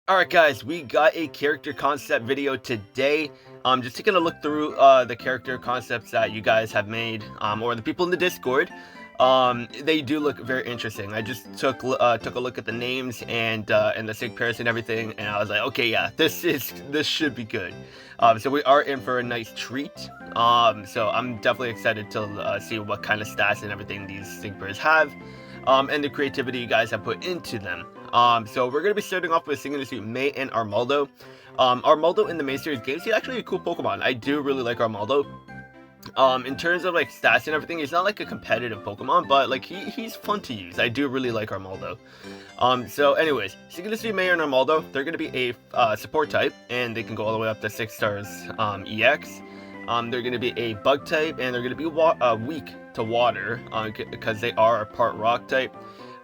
Alright guys, we got a character concept video today. Just taking a look through the character concepts that you guys have made, or the people in the Discord. They do look very interesting. I just took a look at the names and the sig pairs and everything, and I was like, okay, yeah, this should be good. So we are in for a nice treat. So I'm definitely excited to see what kind of stats and everything these sig pairs have, and the creativity you guys have put into them. So we're going to be starting off with Singing Suit May and Armaldo. Armaldo in the main series games, he's actually a cool Pokemon. I do really like Armaldo. In terms of like stats and everything, he's not like a competitive Pokemon, but like he's fun to use. I do really like Armaldo. So anyways, Singing Suit May and Armaldo, they're going to be a support type, and they can go all the way up to 6 stars EX. They're going to be a bug type, and they're going to be weak to water because they are a part rock type.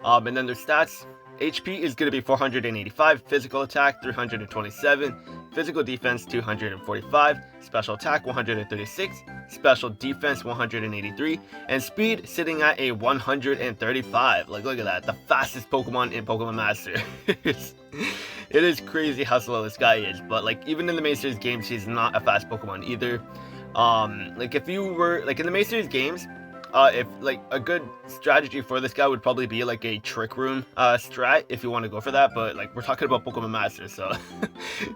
And then their stats. HP is going to be 485, physical attack 327, physical defense 245, special attack 136, special defense 183, and speed sitting at a 135. Like, look at that, the fastest Pokemon in Pokemon Master. It is crazy how slow this guy is, but like even in the main series games, he's not a fast Pokemon either. Like if you were like in the main series games, if like a good strategy for this guy would probably be like a Trick Room strat if you want to go for that, but like we're talking about Pokemon Masters, so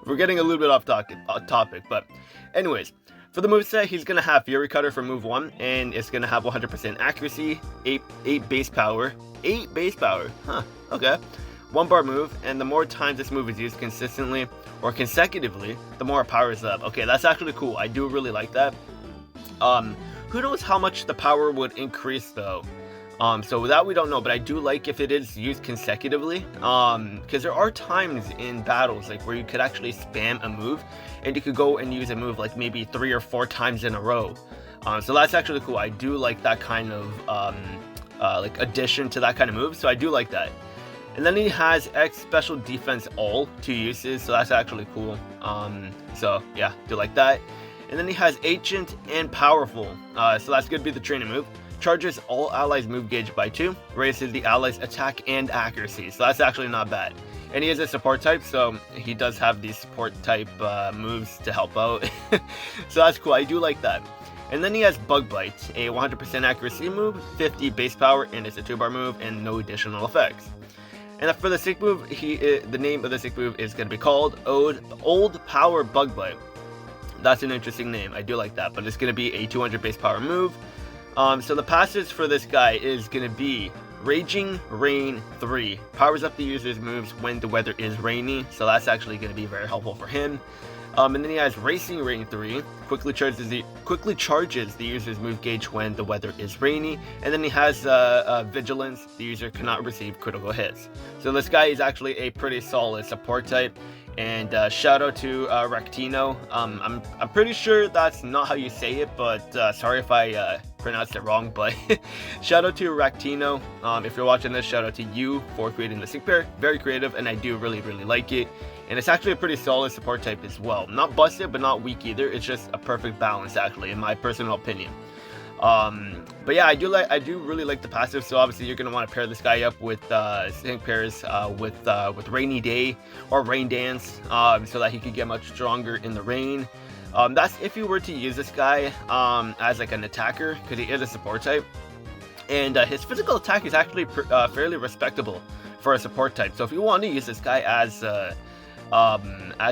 we're getting a little bit off topic. But anyways, for the moveset, he's gonna have Fury Cutter for move 1, and it's gonna have 100% accuracy, 8 base power, huh? Okay, 1 bar move, and the more times this move is used consistently or consecutively, the more it powers up. Okay, that's actually cool. I do really like that. Who knows how much the power would increase though? So that we don't know, but I do like if it is used consecutively. Because there are times in battles like where you could actually spam a move, and you could go and use a move like maybe 3 or 4 times in a row. So that's actually cool. I do like that kind of like addition to that kind of move. So I do like that. And then he has X special defense all 2 uses, so that's actually cool. So yeah, do like that. And then he has Ancient and Powerful, so that's going to be the training move. Charges all allies' move gauge by 2, raises the allies' attack and accuracy, so that's actually not bad. And he is a support type, so he does have these support type moves to help out. So that's cool, I do like that. And then he has Bug Bite, a 100% accuracy move, 50 base power, and it's a 2-bar move, and no additional effects. And for the sick move, the name of the sick move is going to be called Old Power Bug Bite. That's an interesting name. I do like that, but it's going to be a 200 base power move. So the passives for this guy is going to be Raging Rain 3. Powers up the user's moves when the weather is rainy, so that's actually going to be very helpful for him. And then he has Racing Rain 3. Quickly charges the user's move gauge when the weather is rainy. And then he has Vigilance. The user cannot receive critical hits. So this guy is actually a pretty solid support type. And shout out to Rectino. I'm pretty sure that's not how you say it, but sorry if I pronounced it wrong. But shout out to Rectino. If you're watching this, shout out to you for creating the sig pair. Very creative, and I do really like it. And it's actually a pretty solid support type as well. Not busted, but not weak either. It's just a perfect balance, actually, in my personal opinion. But yeah, I do really like the passive. So obviously you're gonna want to pair this guy up with sync pairs with Rainy Day or Rain Dance, so that he could get much stronger in the rain. That's if you were to use this guy as like an attacker, because he is a support type, and his physical attack is actually fairly respectable for a support type. So if you want to use this guy as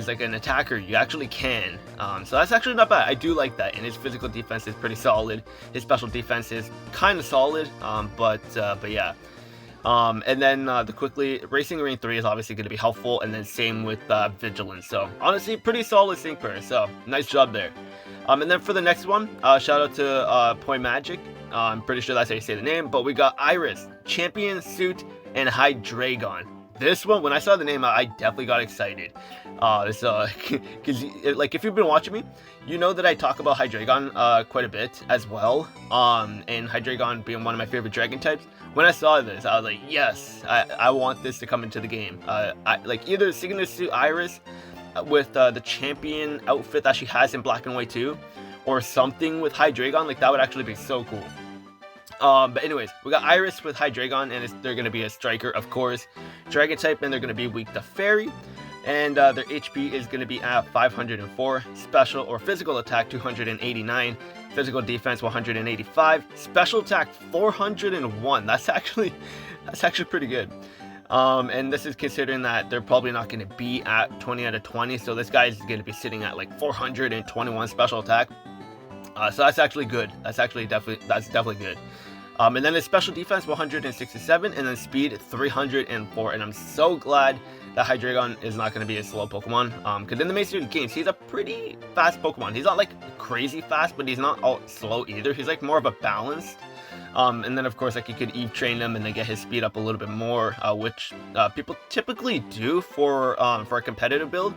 like an attacker, you actually can. So that's actually not bad. I do like that, and his physical defense is pretty solid. His special defense is kind of solid, but yeah. And then the quickly Racing Rain 3 is obviously going to be helpful, and then same with Vigilance. So honestly, pretty solid sync pair. So nice job there. And then for the next one, shout out to Point Magic. I'm pretty sure that's how you say the name, but we got Iris, Champion Suit, and Hydreigon. This one, when I saw the name, I definitely got excited. So, because like if you've been watching me, you know that I talk about Hydreigon quite a bit as well. And Hydreigon being one of my favorite dragon types. When I saw this, I was like, yes, I want this to come into the game. Like either Singing Suit Iris with the champion outfit that she has in Black and White 2, or something with Hydreigon. Like that would actually be so cool. But anyways, we got Iris with Hydreigon, and they're going to be a striker, of course. Dragon type, and they're going to be weak to Fairy. And their HP is going to be at 504, special or physical attack 289, physical defense 185, special attack 401. That's actually pretty good. And this is considering that they're probably not going to be at 20 out of 20, so this guy is going to be sitting at like 421 special attack. So that's actually good. That's definitely good. And then his special defense 167, and then speed 304. And I'm so glad that Hydreigon is not going to be a slow Pokemon. Because in the main series games, he's a pretty fast Pokemon. He's not like crazy fast, but he's not all slow either. He's like more of a balanced. And then of course, like you could Eve train him and then get his speed up a little bit more, which people typically do for a competitive build.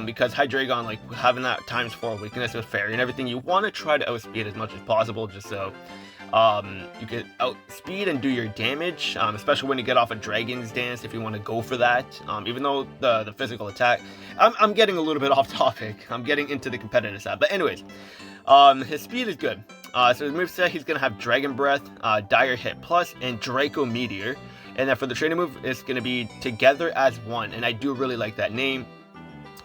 Because Hydreigon, like having that ×4 weakness with Fairy and everything, you want to try to outspeed as much as possible, just so you can outspeed and do your damage, especially when you get off a Dragon's Dance, if you want to go for that. Even though the physical attack, I'm getting a little bit off topic. I'm getting into the competitive side, but anyways, his speed is good. So his moveset, he's gonna have Dragon Breath, Dire Hit Plus, and Draco Meteor. And then for the training move, it's gonna be Together as One, and I do really like that name.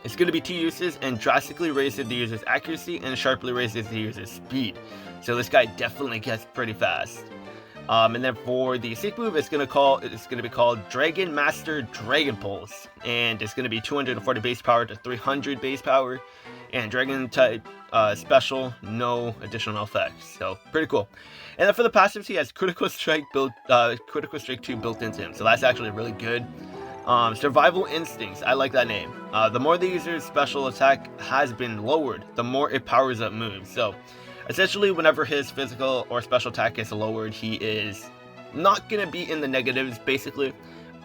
It's going to be 2 uses and drastically raises the user's accuracy and sharply raises the user's speed. So this guy definitely gets pretty fast. And then for the sync move, it's going to be called Dragon Master Dragon Pulse, and it's going to be 240 base power to 300 base power, and Dragon type special, no additional effects. So pretty cool. And then for the passives, he has Critical Strike 2 built into him. So that's actually really good. Survival Instincts, I like that name. The more the user's special attack has been lowered, the more it powers up moves. So essentially, whenever his physical or special attack is lowered, he is not going to be in the negatives, basically.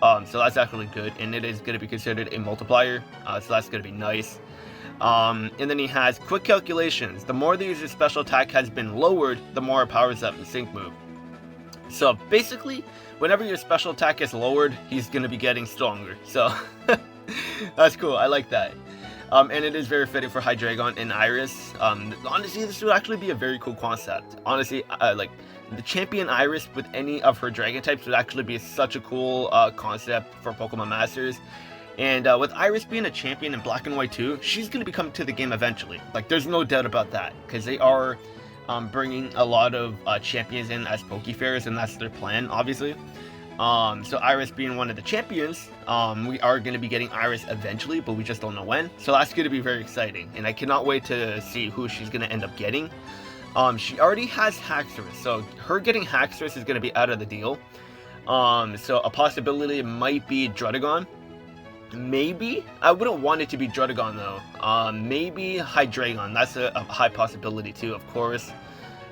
So that's actually good, and it is going to be considered a multiplier, so that's going to be nice. And then he has Quick Calculations. The more the user's special attack has been lowered, the more it powers up the sync move. So basically, whenever your special attack is lowered, he's going to be getting stronger. So that's cool. I like that. And it is very fitting for Hydreigon and Iris. Honestly, this would actually be a very cool concept. Honestly, like the champion Iris with any of her dragon types would actually be such a cool concept for Pokemon Masters. And with Iris being a champion in Black and White too, she's going to be coming to the game eventually. Like, there's no doubt about that, because they are bringing a lot of champions in as Pokefairs, and that's their plan, obviously. So Iris being one of the champions, we are going to be getting Iris eventually, but we just don't know when. So that's going to be very exciting, and I cannot wait to see who she's going to end up getting. She already has Haxorus, so her getting Haxorus is going to be out of the deal. So a possibility might be Druddigon. Maybe. I wouldn't want it to be Druddigon though. Maybe Hydreigon. That's a high possibility too, of course.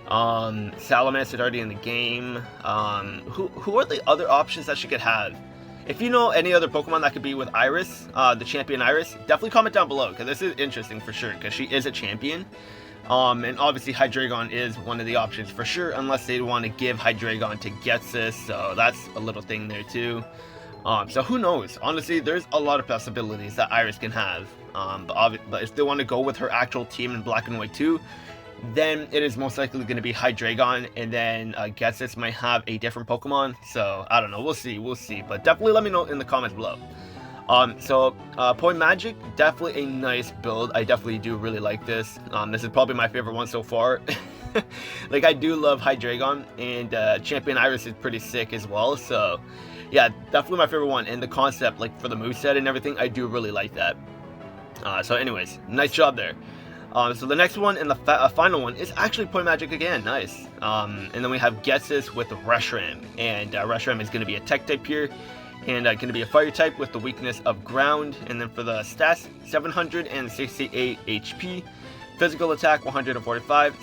Salamence is already in the game. Who are the other options that she could have? If you know any other Pokemon that could be with Iris, the champion Iris, definitely comment down below, because this is interesting for sure, because she is a champion. And obviously Hydreigon is one of the options for sure, unless they want to give Hydreigon to Ghetsis, so that's a little thing there too. So who knows? Honestly, there's a lot of possibilities that Iris can have. But if they want to go with her actual team in Black and White 2, then it is most likely going to be Hydreigon, and then Ghetsis might have a different Pokemon. So I don't know. We'll see. But definitely let me know in the comments below. Point Magic, definitely a nice build. I definitely do really like this. This is probably my favorite one so far. Like, I do love Hydreigon, and Champion Iris is pretty sick as well. So yeah, definitely my favorite one. And the concept, like for the moveset and everything, I do really like that. So anyways, nice job there. So the next one and the final one is actually Point Magic again. Nice. And then we have Ghetsis with Reshiram, and Reshiram is going to be a tech type here, and going to be a fire type with the weakness of ground. And then for the stats, 768 HP, physical attack 145,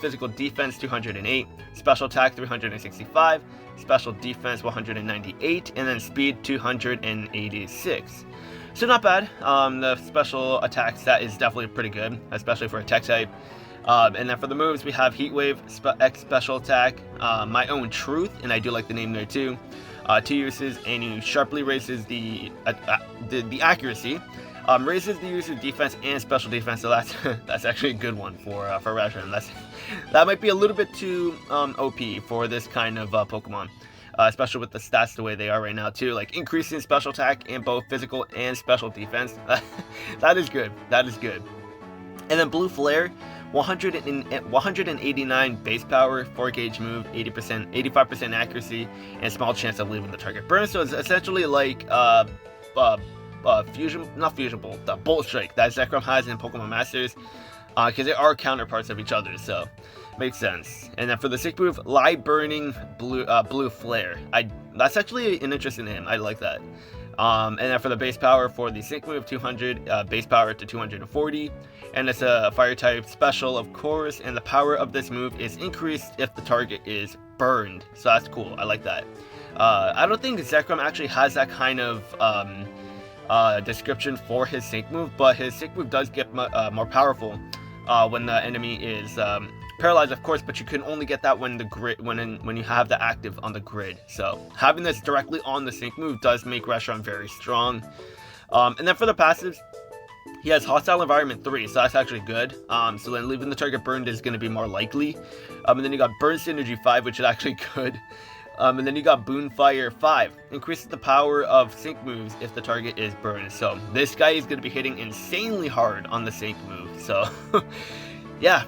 physical defense 208, special attack 365, special defense 198, and then speed 286. So not bad. The special attack stat is definitely pretty good, especially for a tech type. And then for the moves, we have Heat Wave, X special attack, My Own Truth, and I do like the name there too. 2 uses, and he sharply raises the accuracy, raises the user's defense and special defense. So that's actually a good one for Reshiram. That might be a little bit too OP for this kind of Pokemon. especially with the stats the way they are right now too, like increasing special attack in both physical and special defense. That is good. That is good. And then Blue Flare, 189 base power, 4 gauge move, 85% accuracy, and small chance of leaving the target burned. So it's essentially like Bolt Strike that Zekrom has in Pokemon Masters, because they are counterparts of each other, so makes sense. And then for the sync move, Live Burning Blue Flare, that's actually an interesting name. I like that. And then for the base power for the sync move, 200 base power to 240, and it's a fire type special, of course, and the power of this move is increased if the target is burned, so that's cool. I like that. I don't think Zekrom actually has that kind of description for his sync move, but his sync move does get more powerful when the enemy is paralyzed, of course, but you can only get that when the grid when you have the active on the grid. So having this directly on the sync move does make Reshiram very strong. And then for the passives, he has Hostile Environment 3, so that's actually good. So then leaving the target burned is going to be more likely. And then you got Burn Synergy 5, which is actually good. And then you got Boonfire 5, increases the power of sync moves if the target is burned. So this guy is going to be hitting insanely hard on the sync move. So yeah,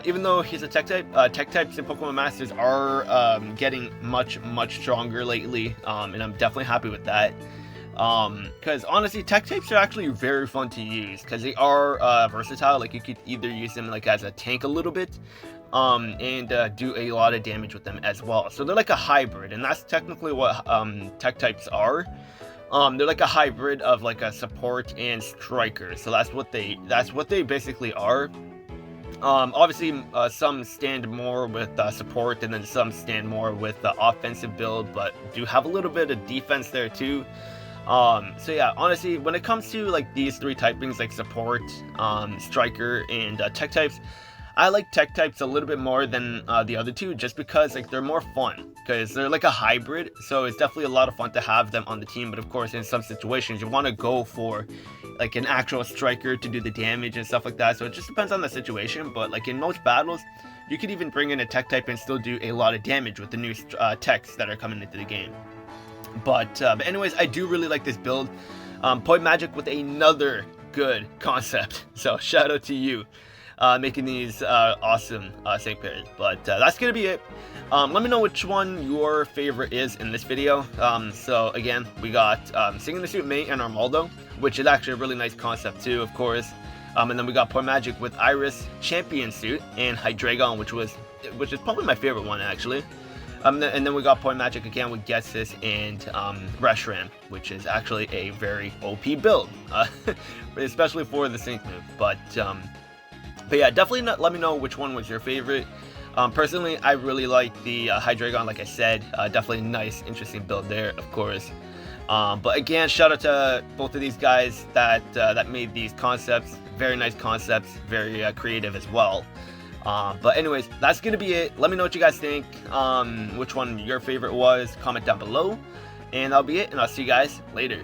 even though he's a tech type, tech types in Pokemon Masters are getting much stronger lately, and I'm definitely happy with that. Because honestly, tech types are actually very fun to use because they are versatile. Like you could either use them like as a tank a little bit, and do a lot of damage with them as well. So they're like a hybrid, and that's technically what tech types are. They're like a hybrid of like a support and striker. So that's what they basically are. Obviously, some stand more with support, and then some stand more with the offensive build, but do have a little bit of defense there too. So yeah, honestly, when it comes to like these three typings, like support, striker, and tech types, I like tech types a little bit more than the other two, just because like they're more fun, because they're like a hybrid. So it's definitely a lot of fun to have them on the team. But of course, in some situations, you want to go for like an actual striker to do the damage and stuff like that. So it just depends on the situation. But like in most battles, you could even bring in a tech type and still do a lot of damage with the new techs that are coming into the game. But anyways, I do really like this build. Point Magic with another good concept. So shout out to you, making these awesome sync pairs. But that's gonna be it. Let me know which one your favorite is in this video. So again, we got Singing the Suit May and Armaldo, which is actually a really nice concept too, of course. And then we got Point Magic with Iris, Champion Suit, and Hydreigon, which is probably my favorite one actually. And then we got Point Magic again with Ghetsis and Reshiram, which is actually a very OP build, especially for the sync move. But yeah, definitely let me know which one was your favorite. Personally, I really like the Hydreigon, like I said. Definitely nice, interesting build there, of course. But again, shout out to both of these guys that made these concepts. Very nice concepts, very creative as well. But anyways, that's gonna be it. Let me know what you guys think, which one your favorite was. Comment down below, and that'll be it, and I'll see you guys later.